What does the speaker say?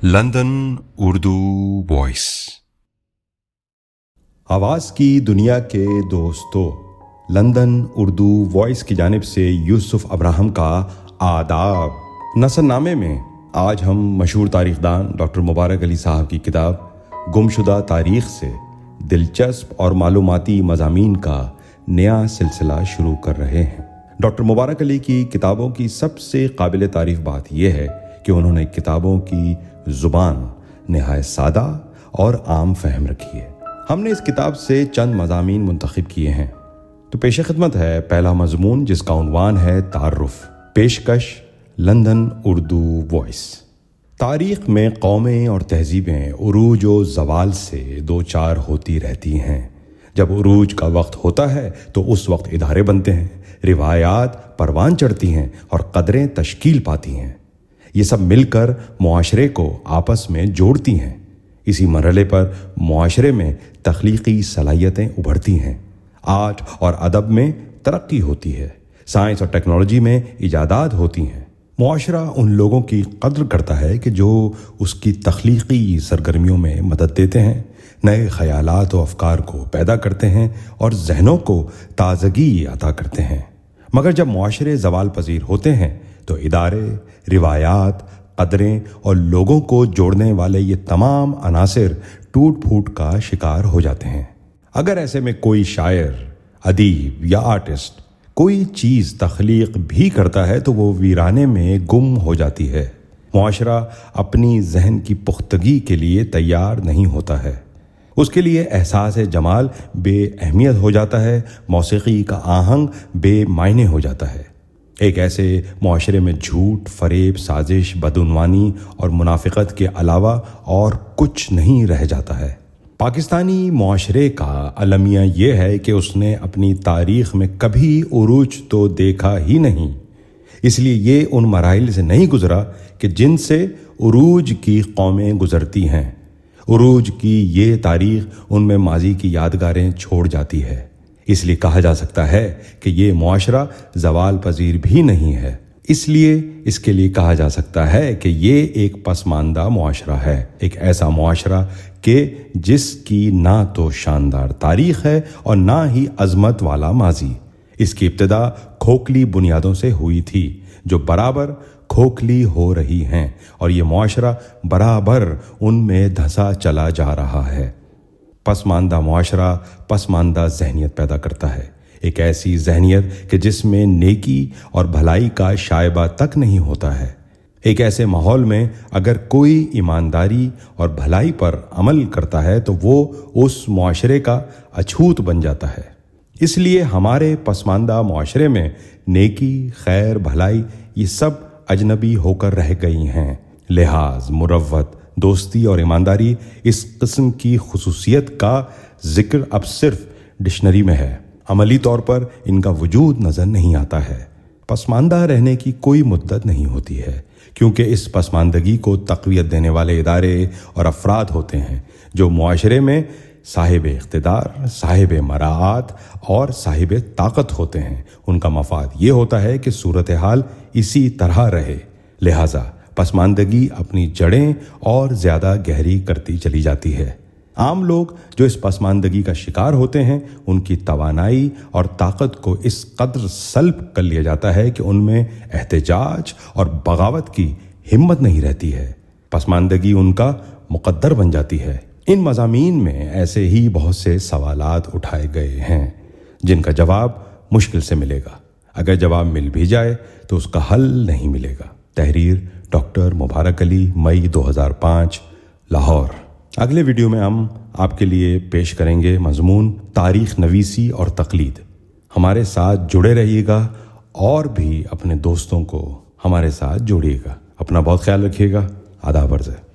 London Urdu voice. آواز کی دنیا کے دوستو، لندن اردو وائس کی جانب سے یوسف ابراہم کا آداب۔ نثر نامے میں آج ہم مشہور تاریخ دان ڈاکٹر مبارک علی صاحب کی کتاب گمشدہ تاریخ سے دلچسپ اور معلوماتی مضامین کا نیا سلسلہ شروع کر رہے ہیں۔ ڈاکٹر مبارک علی کی کتابوں کی سب سے قابل تعریف بات یہ ہے کہ انہوں نے کتابوں کی زبان نہایت سادہ اور عام فہم رکھی ہے۔ ہم نے اس کتاب سے چند مضامین منتخب کیے ہیں، تو پیش خدمت ہے پہلا مضمون جس کا عنوان ہے تعارف، پیشکش لندن اردو وائس۔ تاریخ میں قومیں اور تہذیبیں عروج و زوال سے دو چار ہوتی رہتی ہیں۔ جب عروج کا وقت ہوتا ہے تو اس وقت ادارے بنتے ہیں، روایات پروان چڑھتی ہیں اور قدریں تشکیل پاتی ہیں۔ یہ سب مل کر معاشرے کو آپس میں جوڑتی ہیں۔ اسی مرحلے پر معاشرے میں تخلیقی صلاحیتیں ابھرتی ہیں، آرٹ اور ادب میں ترقی ہوتی ہے، سائنس اور ٹیکنالوجی میں ایجادات ہوتی ہیں۔ معاشرہ ان لوگوں کی قدر کرتا ہے کہ جو اس کی تخلیقی سرگرمیوں میں مدد دیتے ہیں، نئے خیالات و افکار کو پیدا کرتے ہیں اور ذہنوں کو تازگی عطا کرتے ہیں۔ مگر جب معاشرے زوال پذیر ہوتے ہیں تو ادارے، روایات، قدریں اور لوگوں کو جوڑنے والے یہ تمام عناصر ٹوٹ پھوٹ کا شکار ہو جاتے ہیں۔ اگر ایسے میں کوئی شاعر، ادیب یا آرٹسٹ کوئی چیز تخلیق بھی کرتا ہے تو وہ ویرانے میں گم ہو جاتی ہے۔ معاشرہ اپنی ذہن کی پختگی کے لیے تیار نہیں ہوتا ہے، اس کے لیے احساس جمال بے اہمیت ہو جاتا ہے، موسیقی کا آہنگ بے معنی ہو جاتا ہے۔ ایک ایسے معاشرے میں جھوٹ، فریب، سازش، بدعنوانی اور منافقت کے علاوہ اور کچھ نہیں رہ جاتا ہے۔ پاکستانی معاشرے کا المیہ یہ ہے کہ اس نے اپنی تاریخ میں کبھی عروج تو دیکھا ہی نہیں، اس لیے یہ ان مراحل سے نہیں گزرا کہ جن سے عروج کی قومیں گزرتی ہیں۔ عروج کی یہ تاریخ ان میں ماضی کی یادگاریں چھوڑ جاتی ہے، اس لیے کہا جا سکتا ہے کہ یہ معاشرہ زوال پذیر بھی نہیں ہے۔ اس لیے اس کے لیے کہا جا سکتا ہے کہ یہ ایک پسماندہ معاشرہ ہے، ایک ایسا معاشرہ کہ جس کی نہ تو شاندار تاریخ ہے اور نہ ہی عظمت والا ماضی۔ اس کی ابتدا کھوکھلی بنیادوں سے ہوئی تھی جو برابر کھوکھلی ہو رہی ہیں، اور یہ معاشرہ برابر ان میں دھسا چلا جا رہا ہے۔ پسماندہ معاشرہ پسماندہ ذہنیت پیدا کرتا ہے، ایک ایسی ذہنیت کہ جس میں نیکی اور بھلائی کا شائبہ تک نہیں ہوتا ہے۔ ایک ایسے ماحول میں اگر کوئی ایمانداری اور بھلائی پر عمل کرتا ہے تو وہ اس معاشرے کا اچھوت بن جاتا ہے۔ اس لیے ہمارے پسماندہ معاشرے میں نیکی، خیر، بھلائی یہ سب اجنبی ہو کر رہ گئی ہیں۔ لحاظ، مروت، دوستی اور ایمانداری اس قسم کی خصوصیت کا ذکر اب صرف ڈکشنری میں ہے، عملی طور پر ان کا وجود نظر نہیں آتا ہے۔ پسماندہ رہنے کی کوئی مدت نہیں ہوتی ہے، کیونکہ اس پسماندگی کو تقویت دینے والے ادارے اور افراد ہوتے ہیں جو معاشرے میں صاحب اقتدار، صاحب مراعات اور صاحب طاقت ہوتے ہیں۔ ان کا مفاد یہ ہوتا ہے کہ صورتحال اسی طرح رہے، لہٰذا پسماندگی اپنی جڑیں اور زیادہ گہری کرتی چلی جاتی ہے۔ عام لوگ جو اس پسماندگی کا شکار ہوتے ہیں، ان کی توانائی اور طاقت کو اس قدر سلب کر لیا جاتا ہے کہ ان میں احتجاج اور بغاوت کی ہمت نہیں رہتی ہے۔ پسماندگی ان کا مقدر بن جاتی ہے۔ ان مضامین میں ایسے ہی بہت سے سوالات اٹھائے گئے ہیں جن کا جواب مشکل سے ملے گا، اگر جواب مل بھی جائے تو اس کا حل نہیں ملے گا۔ تحریر ڈاکٹر مبارک علی، مئی 2005، لاہور۔ اگلے ویڈیو میں ہم آپ کے لیے پیش کریں گے مضمون تاریخ نویسی اور تقلید۔ ہمارے ساتھ جڑے رہیے گا اور بھی اپنے دوستوں کو ہمارے ساتھ جوڑیے گا۔ اپنا بہت خیال رکھیے گا۔ آداب عرض ہے۔